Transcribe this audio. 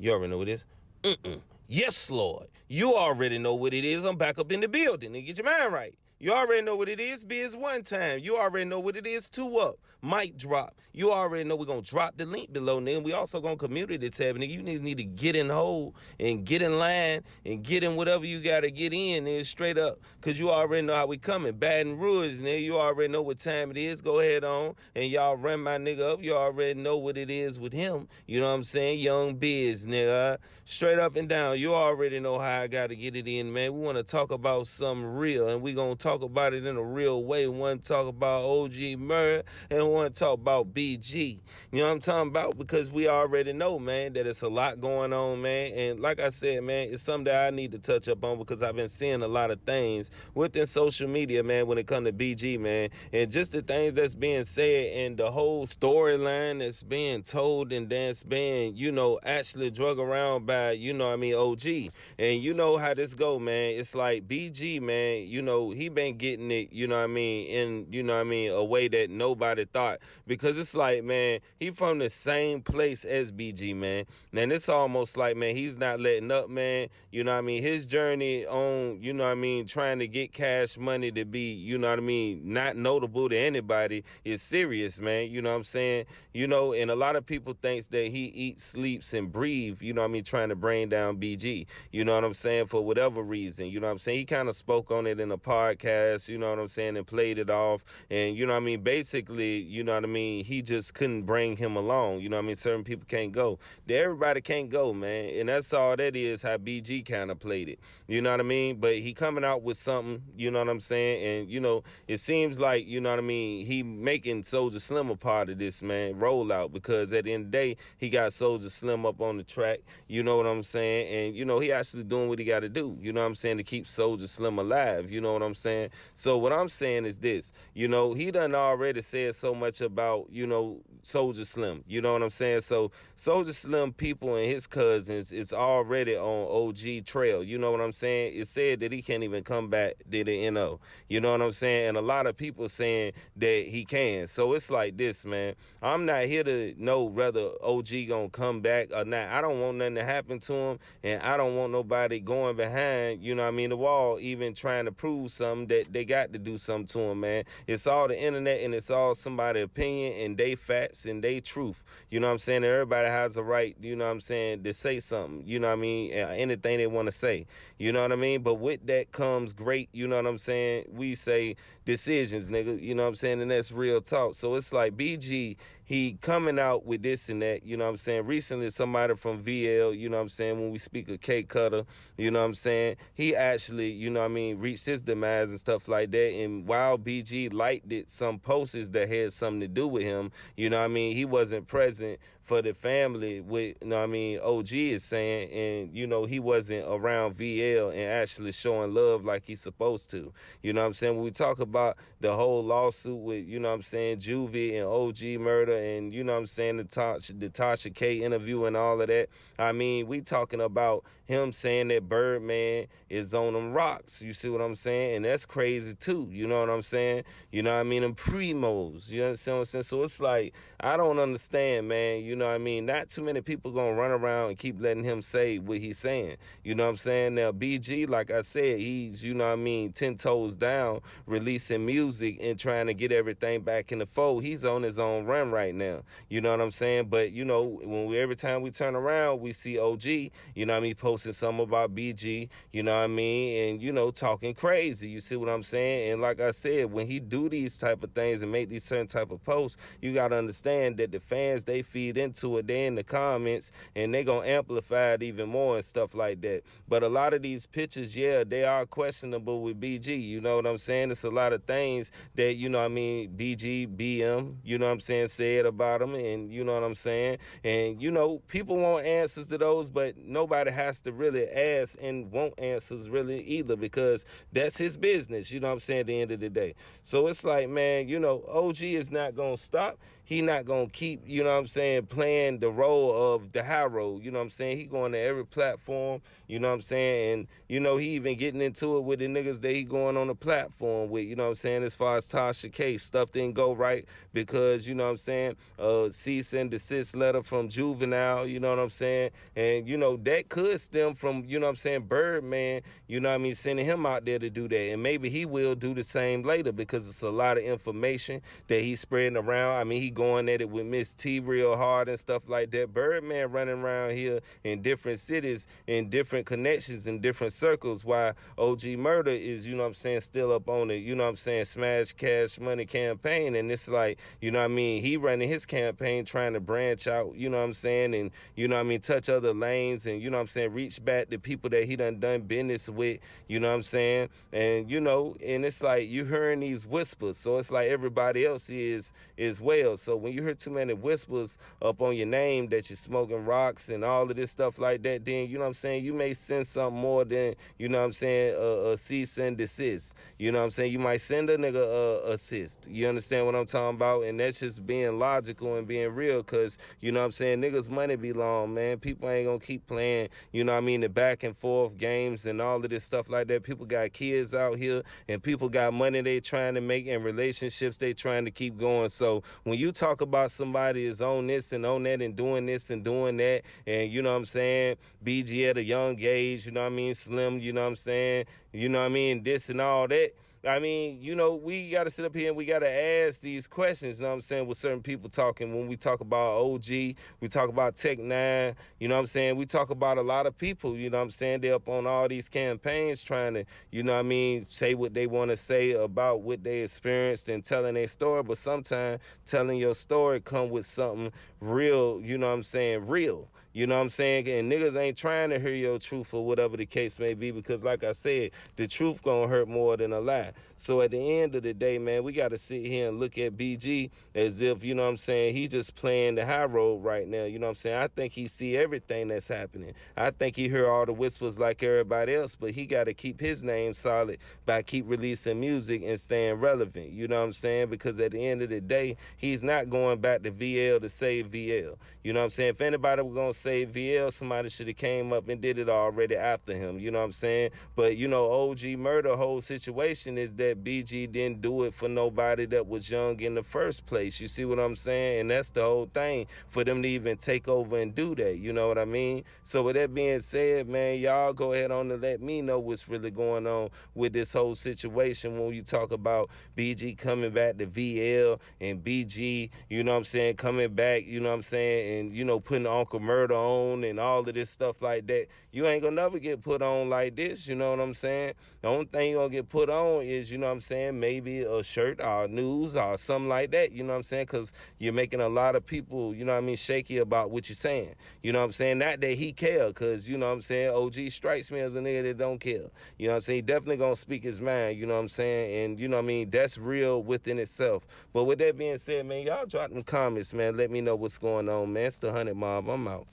You already know what it is. Yes, Lord. You already know what it is. I'm back up in the building. And get your mind right. You already know what it is. Biz one time. You already know what it is. Two up. Mic drop. You already know we're going to drop the link below. Nigga. We also going to community tab. Nigga. You need to get in the hole and get in line and get in whatever you got to get in. Nigga, straight up. Because you already know how we coming. Baton Rouge, nigga. You already know what time it is. Go ahead on. And y'all run my nigga up. You already know what it is with him. You know what I'm saying? Young Biz, nigga. Straight up and down. You already know how I got to get it in, man. We want to talk about something real. And we going to talk about it in a real way. We want to talk about OG Murda. And we want to talk about BG. You know what I'm talking about? Because we already know, man, that it's a lot going on, man. And like I said, man, it's something that I need to touch up on because I've been seeing a lot of things within social media, man, when it comes to BG, man. And just the things that's being said and the whole storyline that's being told and that's being, you know, actually drug around by, you know what I mean, OG. And you know how this go, man. It's like BG, man, you know, he been getting it, you know what I mean, in, you know what I mean, a way that nobody thought. Because it's like, man, he from the same place as BG, man. And it's almost like, man, he's not letting up, man. You know what I mean? His journey on, you know what I mean, trying to get cash money to be, you know what I mean, not notable to anybody is serious, man. You know what I'm saying? You know, and a lot of people thinks that he eats, sleeps, and breathes, you know what I mean, trying to bring down BG. You know what I'm saying? For whatever reason, you know what I'm saying? He kind of spoke on it in a podcast, you know what I'm saying, and played it off. And, you know what I mean, basically, you know what I mean, he just couldn't bring him along. You know what I mean? Certain people can't go. Everybody can't go, man. And that's all that is, how BG kind of played it. You know what I mean? But he coming out with something, you know what I'm saying? And, you know, it seems like, you know what I mean, he making Soulja Slim a part of this, man, rollout. Because at the end of the day, he got Soulja Slim up on the track. You know what I'm saying? And, you know, he actually doing what he got to do. You know what I'm saying? To keep Soulja Slim alive. You know what I'm saying? So what I'm saying is this. You know, he done already said so much about, you know, Soulja Slim. You know what I'm saying? So Soulja Slim people and his cousins is already on OG trail. You know what I'm saying? It said that he can't even come back to the NO. You know what I'm saying? And a lot of people saying that he can. So it's like this, man. I'm not here to know whether OG gonna come back or not. I don't want nothing to happen to him, and I don't want nobody going behind, you know what I mean, the wall, even trying to prove something that they got to do something to him, man. It's all the internet, and it's all somebody's opinion, and they facts, and they truth. You know what I'm saying? Everybody has a right, you know what I'm saying, to say something, you know what I mean, anything they want to say. You know what I mean? But with that comes great, you know what I'm saying, we say decisions, nigga, you know what I'm saying, and that's real talk. So it's like BG, he coming out with this and that, you know what I'm saying. Recently, somebody from VL, you know what I'm saying, when we speak of K Cutter, you know what I'm saying, he actually, you know what I mean, reached his demise and stuff like that. And while BG liked it, some posters that had something to do with him, you know what I mean, he wasn't present for the family with, you know what I mean, OG is saying, and, you know, he wasn't around VL and actually showing love like he's supposed to. You know what I'm saying? When we talk about the whole lawsuit with, you know what I'm saying, Juvie and OG Murda and, you know what I'm saying, the Tasha K interview and all of that, I mean, we talking about him saying that Birdman is on them rocks. You see what I'm saying? And that's crazy too. You know what I'm saying? You know what I mean? Them primos. You understand what I'm saying? So it's like, I don't understand, man. You know what I mean? Not too many people gonna run around and keep letting him say what he's saying. You know what I'm saying? Now, BG, like I said, he's, you know what I mean, 10 toes down, releasing music and trying to get everything back in the fold. He's on his own run right now. You know what I'm saying? But, you know, when every time we turn around, we see OG, you know what I mean, posting something about BG, you know what I mean, and, you know, talking crazy. You see what I'm saying? And like I said, when he do these type of things and make these certain type of posts, you got to understand that the fans, they feed into it. They in the comments, and they going to amplify it even more and stuff like that. But a lot of these pictures, yeah, they are questionable with BG. You know what I'm saying? It's a lot of things that, you know what I mean, BG, BM, you know what I'm saying, said about him, and you know what I'm saying? And, you know, people want answers to those, but nobody has to really ask and want answers really either, because that's his business, you know what I'm saying, at the end of the day. So it's like, man, you know, OG is not going to stop. he not gonna keep, you know what I'm saying, playing the role of the high road. You know what I'm saying? He going to every platform, you know what I'm saying? And, you know, he even getting into it with the niggas that he going on the platform with, you know what I'm saying? As far as Tasha K, stuff didn't go right because, you know what I'm saying, cease and desist letter from Juvenile, you know what I'm saying? And, you know, that could stem from, you know what I'm saying, Birdman, you know what I mean, sending him out there to do that. And maybe he will do the same later because it's a lot of information that he's spreading around. I mean, he going at it with Miss T real hard and stuff like that. Birdman running around here in different cities, in different connections, in different circles, while OG Murda is, you know what I'm saying, still up on it, you know what I'm saying, Smash Cash Money campaign. And it's like, you know what I mean, he running his campaign trying to branch out, you know what I'm saying, and, you know what I mean, touch other lanes and, you know what I'm saying, reach back to people that he done business with, you know what I'm saying? And, you know, and it's like you hearing these whispers. So it's like everybody else is as well. So when you hear too many whispers up on your name that you're smoking rocks and all of this stuff like that, then, you know what I'm saying, you may send something more than, you know what I'm saying, a cease and desist. You know what I'm saying? You might send a nigga a assist. You understand what I'm talking about? And that's just being logical and being real because, you know what I'm saying, niggas money be long, man. People ain't gonna keep playing, you know what I mean, the back and forth games and all of this stuff like that. People got kids out here and people got money they trying to make and relationships they trying to keep going. So when you talk about somebody is on this and on that and doing this and doing that, and you know what I'm saying, BG at a young age, you know what I mean, Slim, you know what I'm saying, you know what I mean, this and all that. I mean, you know, we got to sit up here and we got to ask these questions, you know what I'm saying, with certain people talking. When we talk about OG, we talk about Tech Nine, you know what I'm saying, we talk about a lot of people, you know what I'm saying, they're up on all these campaigns trying to, you know what I mean, say what they want to say about what they experienced and telling their story, but sometimes telling your story come with something real, you know what I'm saying, real. You know what I'm saying? And niggas ain't trying to hear your truth or whatever the case may be because, like I said, the truth gonna hurt more than a lie. So at the end of the day, man, we got to sit here and look at BG as if, you know what I'm saying, he just playing the high road right now. You know what I'm saying? I think he see everything that's happening. I think he hear all the whispers like everybody else, but he got to keep his name solid by keep releasing music and staying relevant. You know what I'm saying? Because at the end of the day, he's not going back to VL to save VL. You know what I'm saying? If anybody was going to save VL, somebody should have came up and did it already after him. You know what I'm saying? But, you know, OG Murda whole situation is that BG didn't do it for nobody that was young in the first place. You see what I'm saying? And that's the whole thing for them to even take over and do that. You know what I mean? So with that being said, man, y'all go ahead on and let me know what's really going on with this whole situation when you talk about BG coming back to VL and BG, you know what I'm saying, coming back, you know what I'm saying, and, you know, putting Uncle Murda on and all of this stuff like that. You ain't gonna never get put on like this, you know what I'm saying? The only thing you're gonna get put on is, you know what I'm saying, maybe a shirt or news or something like that, you know what I'm saying? Because you're making a lot of people, you know what I mean, shaky about what you're saying. You know what I'm saying? Not that he care, because, you know what I'm saying, OG strikes me as a nigga that don't care. You know what I'm saying? He definitely gonna speak his mind, you know what I'm saying? And, you know what I mean, that's real within itself. But with that being said, man, y'all drop them comments, man. Let me know what's going on, man. It's the 100 Mob. I'm out.